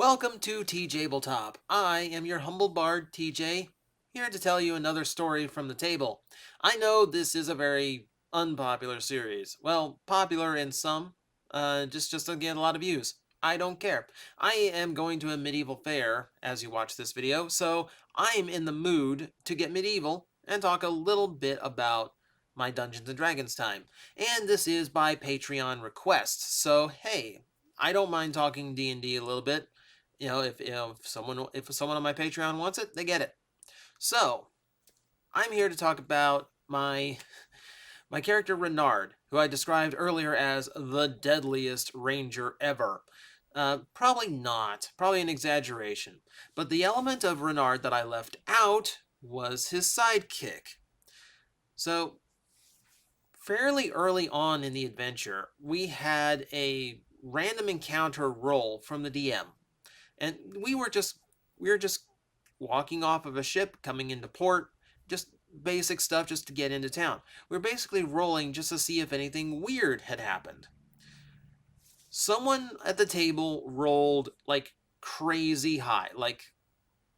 Welcome to TJbletop. I am your humble bard, TJ, here to tell you another story from the table. I know this is a very unpopular series. Well, popular in some, just to get a lot of views. I don't care. I am going to a medieval fair as you watch this video, so I'm in the mood to get medieval and talk a little bit about my Dungeons & Dragons time. And this is by Patreon request, so hey, I don't mind talking D&D a little bit. If someone on my Patreon wants it, they get it. So, I'm here to talk about my character Renard, who I described earlier as the deadliest ranger ever. Probably not. Probably an exaggeration. But the element of Renard that I left out was his sidekick. So, fairly early on in the adventure, we had a random encounter roll from the DM. And we were just walking off of a ship coming into port, just basic stuff just to get into town. We were basically rolling just to see if anything weird had happened. Someone at the table rolled like crazy high, like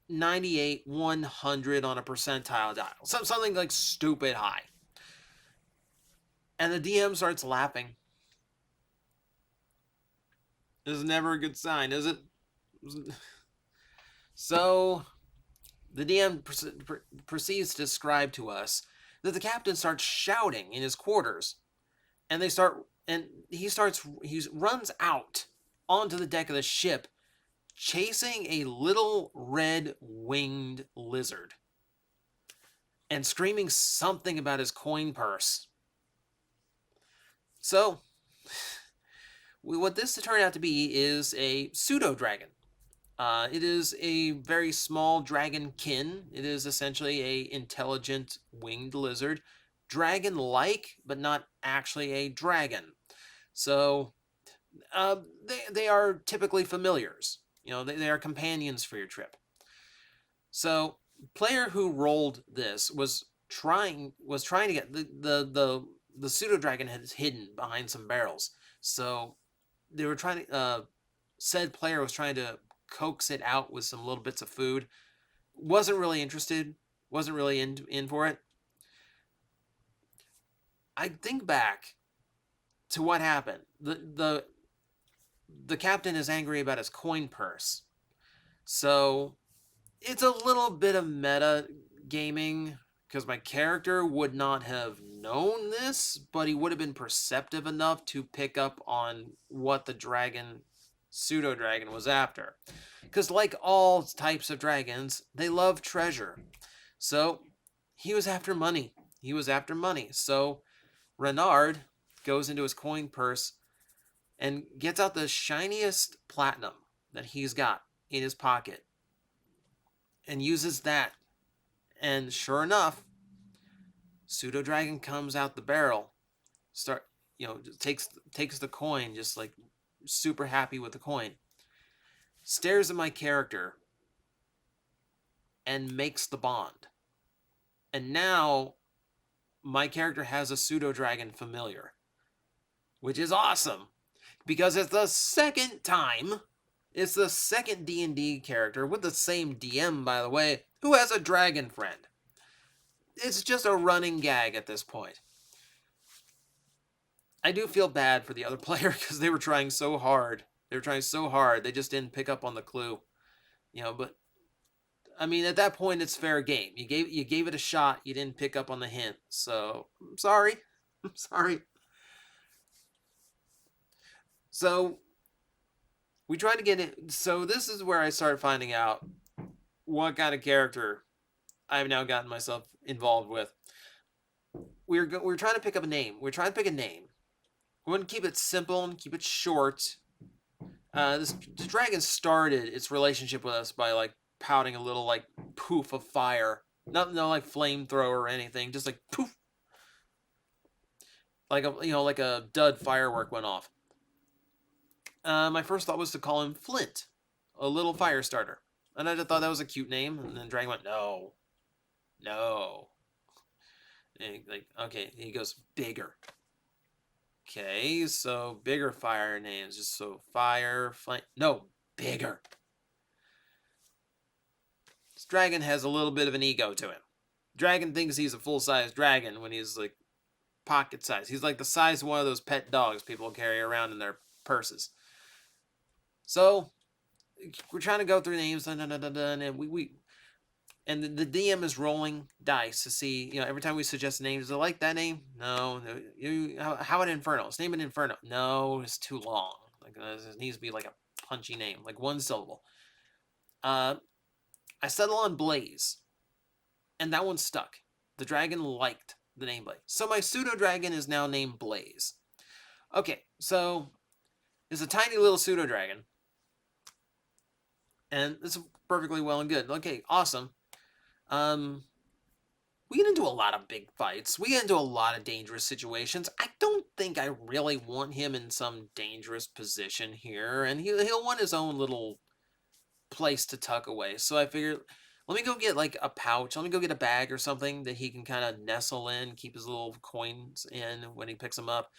98, 100 on a percentile dial. Something like stupid high. And the DM starts laughing. This is never a good sign, is it? So the DM proceeds to describe to us that the captain starts shouting in his quarters, and he runs out onto the deck of the ship, chasing a little red winged lizard, and screaming something about his coin purse. So, what this turned out to be is a Pseudodragon. It is a very small dragonkin. It is essentially a intelligent winged lizard, dragon-like, but not actually a dragon. So they are typically familiars. They are companions for your trip. So player who rolled this was trying to get the Pseudodragon had hidden behind some barrels. So they were trying to said player was trying to coax it out with some little bits of food. Wasn't really interested. Wasn't really in for it. I think back to what happened. The captain is angry about his coin purse. So it's a little bit of meta gaming because my character would not have known this, but he would have been perceptive enough to pick up on what the Pseudodragon was after. Because like all types of dragons, they love treasure. So he was after money. So Renard goes into his coin purse and gets out the shiniest platinum that he's got in his pocket and uses that. And sure enough, Pseudodragon comes out the barrel, takes the coin, just like super happy with the coin, stares at my character, and makes the bond. And now my character has a Pseudodragon familiar, which is awesome because it's the second D&D character with the same DM, by the way, who has a dragon friend. It's just a running gag at this point. I do feel bad for the other player because they were trying so hard. They just didn't pick up on the clue. But I mean, at that point, it's fair game. You gave it a shot. You didn't pick up on the hint. So I'm sorry. I'm sorry. So we tried to get it. So this is where I started finding out what kind of character I've now gotten myself involved with. We're trying to pick up a name. We're trying to pick a name. We want to keep it simple and keep it short. The dragon started its relationship with us by like pouting a little like poof of fire. No like flamethrower or anything, just like poof. Like a dud firework went off. My first thought was to call him Flint, a little fire starter. And I just thought that was a cute name, and then Dragon went, no. And okay, he goes, bigger. Okay, so bigger fire names, just so fire, flame, no, bigger. dragon has a little bit of an ego to him. Dragon thinks he's a full-size dragon when he's like pocket size. He's like the size of one of those pet dogs people carry around in their purses. So we're trying to go through names, and the DM is rolling dice to see, every time we suggest names, is it like that name? No. How about Inferno? Let's name it Inferno. No, it's too long. Like it needs to be like a punchy name, like one syllable. I settle on Blaze, and that one stuck. The dragon liked the name Blaze. So my Pseudodragon is now named Blaze. Okay, so it's a tiny little Pseudodragon. And this is perfectly well and good. Okay, awesome. We get into a lot of big fights. We get into a lot of dangerous situations. I don't think I really want him in some dangerous position here. And he'll want his own little place to tuck away. So I figured, let me go get like a pouch. Let me go get a bag or something that he can kind of nestle in, keep his little coins in when he picks them up.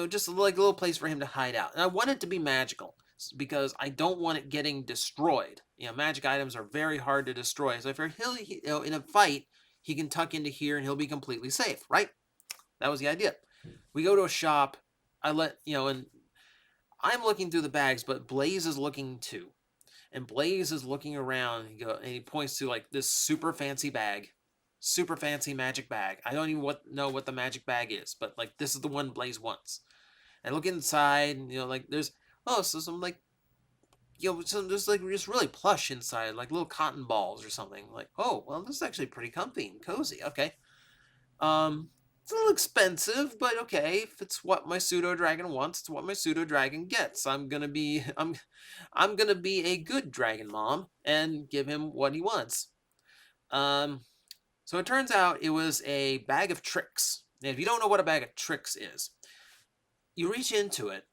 Just like a little place for him to hide out. And I want it to be magical because I don't want it getting destroyed. Magic items are very hard to destroy. So if in a fight, he can tuck into here and he'll be completely safe, right? That was the idea. We go to a shop. And I'm looking through the bags, but Blaze is looking too. And Blaze is looking around and he points to like this super fancy bag. Super fancy magic bag. I don't even know what the magic bag is, but like this is the one Blaze wants. I look inside, and, like there's some like there's like just really plush inside, like little cotton balls or something. Like, oh well, this is actually pretty comfy and cozy. Okay, it's a little expensive, but okay, if it's what my Pseudodragon wants, it's what my Pseudodragon gets. I'm gonna be a good dragon mom and give him what he wants. So it turns out it was a bag of tricks. And if you don't know what a bag of tricks is, you reach into it,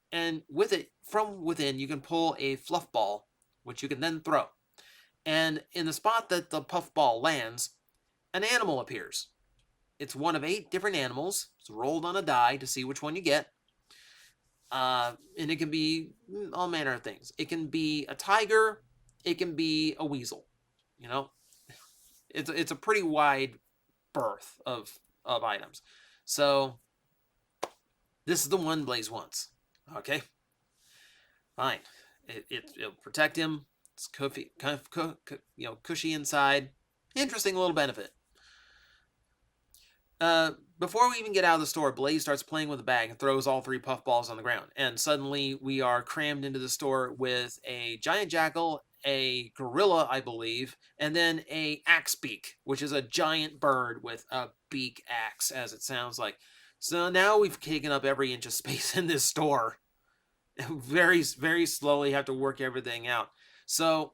and with it, from within, you can pull a fluff ball, which you can then throw. And in the spot that the puff ball lands, an animal appears. It's one of 8 different animals. It's rolled on a die to see which one you get. And it can be all manner of things. It can be a tiger. It can be a weasel. It's a pretty wide berth of items. So this is the one Blaze wants. Okay, fine. It'll protect him. It's comfy, cushy inside. Interesting little benefit. Before we even get out of the store, Blaze starts playing with the bag and throws all 3 puff balls on the ground. And suddenly we are crammed into the store with a giant jackal, a gorilla, I believe, and then a axe beak, which is a giant bird with a beak axe, as it sounds like. So now we've taken up every inch of space in this store. Very, very slowly have to work everything out. So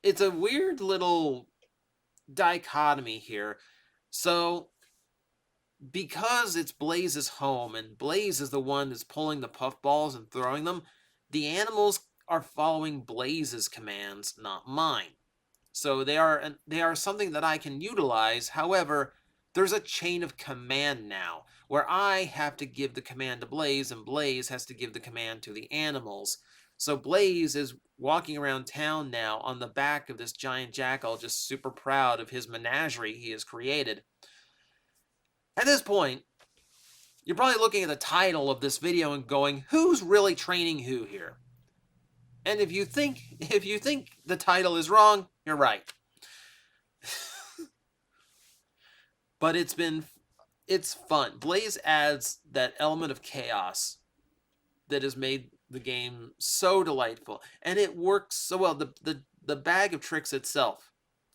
it's a weird little dichotomy here. So because it's Blaze's home and Blaze is the one that's pulling the puff balls and throwing them, the animals are following Blaze's commands, not mine. So they are something that I can utilize. However, there's a chain of command now where I have to give the command to Blaze and Blaze has to give the command to the animals. So Blaze is walking around town now on the back of this giant jackal, just super proud of his menagerie he has created. At this point, you're probably looking at the title of this video and going, who's really training who here? And if you think the title is wrong, you're right. But it's fun. Blaze adds that element of chaos that has made the game so delightful, and it works so well. The bag of tricks itself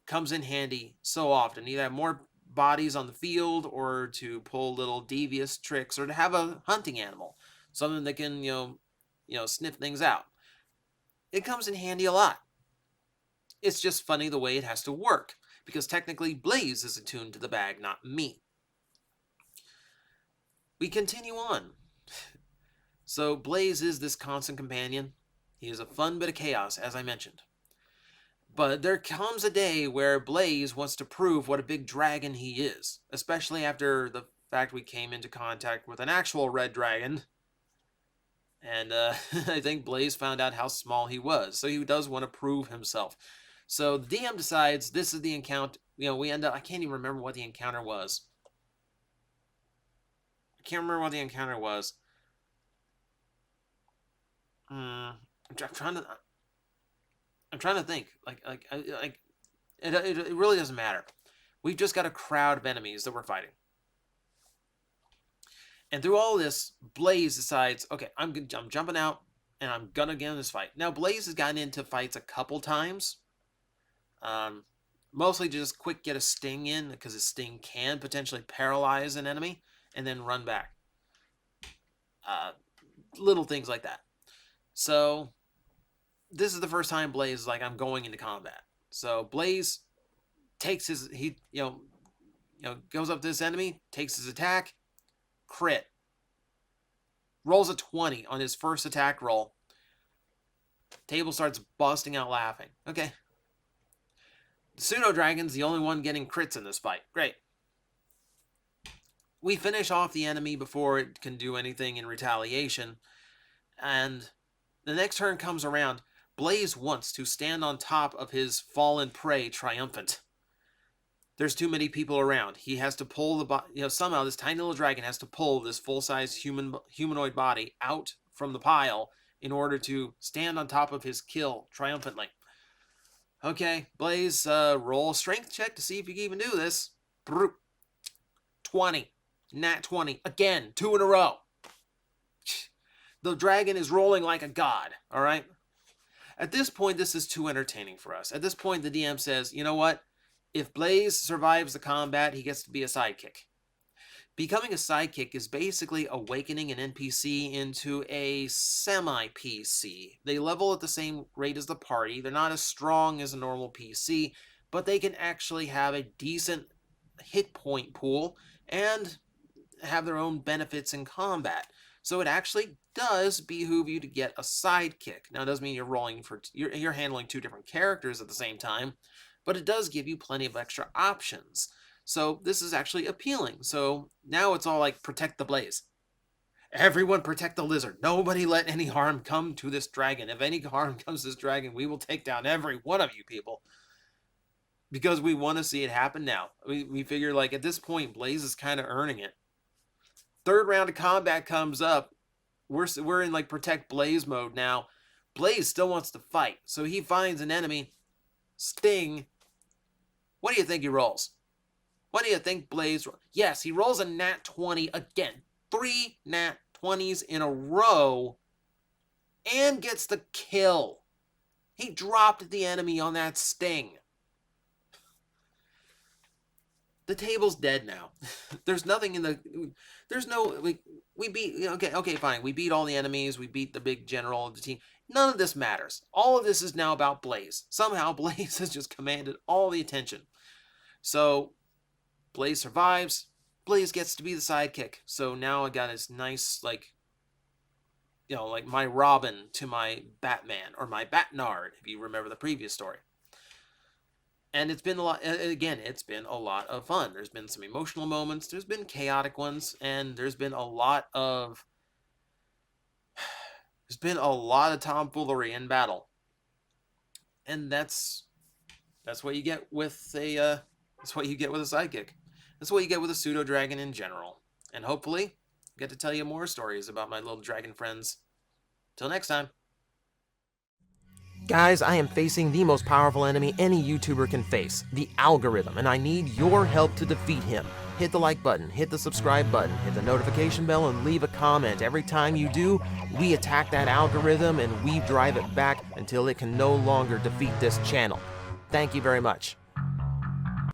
comes in handy so often. Either have more bodies on the field, or to pull little devious tricks, or to have a hunting animal, something that can sniff things out. It comes in handy a lot. It's just funny the way it has to work, because technically Blaze is attuned to the bag, not me. We continue on. So Blaze is this constant companion. He is a fun bit of chaos, as I mentioned. But there comes a day where Blaze wants to prove what a big dragon he is, especially after the fact we came into contact with an actual red dragon. And I think Blaze found out how small he was, so he does want to prove himself. So the DM decides this is the encounter. We end up, I can't even remember what the encounter was. I'm trying to think. It really doesn't matter. We've just got a crowd of enemies that we're fighting. And through all this, Blaze decides, okay, I'm jumping out, and I'm gonna get in this fight. Now, Blaze has gotten into fights a couple times. Mostly just quick get a sting in, because his sting can potentially paralyze an enemy, and then run back. Little things like that. So, this is the first time Blaze is like, I'm going into combat. So, Blaze takes his, goes up to this enemy, takes his attack, crit. Rolls a 20 on his first attack roll. Table starts busting out laughing. Okay. The Pseudodragon's the only one getting crits in this fight. Great. We finish off the enemy before it can do anything in retaliation. And the next turn comes around. Blaze wants to stand on top of his fallen prey triumphant. There's too many people around. He has to pull somehow this tiny little dragon has to pull this full-size humanoid body out from the pile in order to stand on top of his kill triumphantly. Okay, Blaze, roll a strength check to see if you can even do this. 20. Nat 20. Again, 2 in a row. The dragon is rolling like a god, all right? At this point, this is too entertaining for us. At this point, the DM says, you know what? If Blaze survives the combat, he gets to be a sidekick. Becoming a sidekick is basically awakening an NPC into a semi-PC. They level at the same rate as the party. They're not as strong as a normal PC, but they can actually have a decent hit point pool and have their own benefits in combat. So it actually does behoove you to get a sidekick. Now, it doesn't mean you're handling 2 different characters at the same time, but it does give you plenty of extra options. So this is actually appealing. So now it's all like, protect the Blaze. Everyone protect the lizard. Nobody let any harm come to this dragon. If any harm comes to this dragon, we will take down every one of you people. Because we want to see it happen now. We figure, like, at this point, Blaze is kind of earning it. Third round of combat comes up. We're in, like, protect Blaze mode now. Blaze still wants to fight. So he finds an enemy. Sting. What do you think he rolls? What do you think Blaze rolls? Yes, he rolls a nat 20 again. 3 nat 20s in a row. And gets the kill. He dropped the enemy on that sting. The table's dead now. There's nothing in the... There's no... We beat... Okay, fine. We beat all the enemies. We beat the big general of the team. None of this matters. All of this is now about Blaze. Somehow, Blaze has just commanded all the attention. So, Blaze survives. Blaze gets to be the sidekick. So now I got this nice, like my Robin to my Batman, or my Batnard, if you remember the previous story. And it's been a lot, again, it's been a lot of fun. There's been some emotional moments, there's been chaotic ones, and there's been a lot of tomfoolery in battle. And that's what you get with a sidekick. That's what you get with a Pseudodragon in general. And hopefully, I get to tell you more stories about my little dragon friends. Till next time. Guys, I am facing the most powerful enemy any YouTuber can face, the algorithm, and I need your help to defeat him. Hit the like button, hit the subscribe button, hit the notification bell, and leave a comment. Every time you do, we attack that algorithm and we drive it back until it can no longer defeat this channel. Thank you very much.